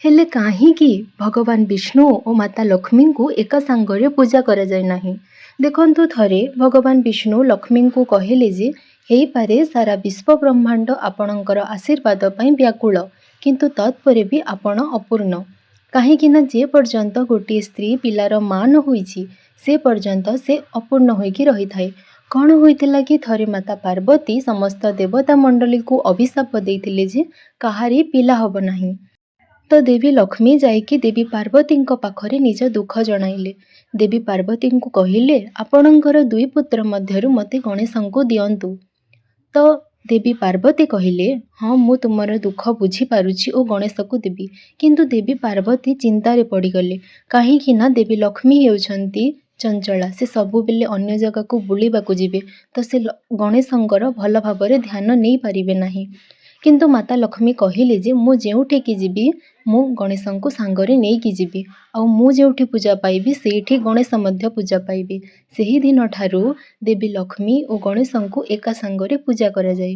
ହେଲେ କାହିଁକି ଭଗବାନ ବିଷ୍ଣୁ ଓ ମାତା ଲକ୍ଷ୍ମୀଙ୍କୁ ଏକା ସାଙ୍ଗରେ ପୂଜା କରାଯାଏ ନାହିଁ? ଦେଖନ୍ତୁ, ଥରେ ଭଗବାନ ବିଷ୍ଣୁ ଲକ୍ଷ୍ମୀଙ୍କୁ କହିଲେ ଯେ ହେଇପାରେ ସାରା ବିଶ୍ୱ ବ୍ରହ୍ମାଣ୍ଡ ଆପଣଙ୍କର ଆଶୀର୍ବାଦ ପାଇଁ ବ୍ୟାକୁଳ, କିନ୍ତୁ ତତ୍ପରେ ବି ଆପଣ ଅପୂର୍ଣ୍ଣ। କାହିଁକି ନା ଯେ ପର୍ଯ୍ୟନ୍ତ ଗୋଟିଏ ସ୍ତ୍ରୀ ପିଲାର ମା ନ ହୋଇଛି ସେ ପର୍ଯ୍ୟନ୍ତ ସେ ଅପୂର୍ଣ୍ଣ ହୋଇକି ରହିଥାଏ। କ'ଣ ହୋଇଥିଲା କି ଥରେ ମାତା ପାର୍ବତୀ ସମସ୍ତ ଦେବତା ମଣ୍ଡଳୀକୁ ଅଭିଶାପ ଦେଇଥିଲେ ଯେ କାହାରି ପିଲା ହେବ ନାହିଁ। ତ ଦେବୀ ଲକ୍ଷ୍ମୀ ଯାଇକି ଦେବୀ ପାର୍ବତୀଙ୍କ ପାଖରେ ନିଜ ଦୁଃଖ ଜଣାଇଲେ। ଦେବୀ ପାର୍ବତୀଙ୍କୁ କହିଲେ, ଆପଣଙ୍କର 2 ପୁତ୍ର ମଧ୍ୟରୁ ମୋତେ ଗଣେଶଙ୍କୁ ଦିଅନ୍ତୁ। ତ ଦେବୀ ପାର୍ବତୀ କହିଲେ, ହଁ ମୁଁ ତୁମର ଦୁଃଖ ବୁଝିପାରୁଛି ଓ ଗଣେଶକୁ ଦେବି। କିନ୍ତୁ ଦେବୀ ପାର୍ବତୀ ଚିନ୍ତାରେ ପଡ଼ିଗଲେ। କାହିଁକି ନା ଦେବୀ ଲକ୍ଷ୍ମୀ ହେଉଛନ୍ତି ଚଞ୍ଚଳା, ସେ ସବୁବେଳେ ଅନ୍ୟ ଜାଗାକୁ ବୁଲିବାକୁ ଯିବେ, ତ ସେ ଗଣେଶଙ୍କର ଭଲ ଭାବରେ ଧ୍ୟାନ ନେଇପାରିବେ ନାହିଁ। କିନ୍ତୁ ମାତା ଲକ୍ଷ୍ମୀ କହିଲେ ଯେ ମୁଁ ଯେଉଁଠିକି ଯିବି ମୁଁ ଗଣେଶଙ୍କୁ ସାଙ୍ଗରେ ନେଇକି ଯିବି, ଆଉ ମୁଁ ଯେଉଁଠି ପୂଜା ପାଇବି ସେଇଠି ଗଣେଶ ମଧ୍ୟ ପୂଜା ପାଇବେ। ସେହି ଦିନଠାରୁ ଦେବୀ ଲକ୍ଷ୍ମୀ ଓ ଗଣେଶଙ୍କୁ ଏକା ସାଙ୍ଗରେ ପୂଜା କରାଯାଏ।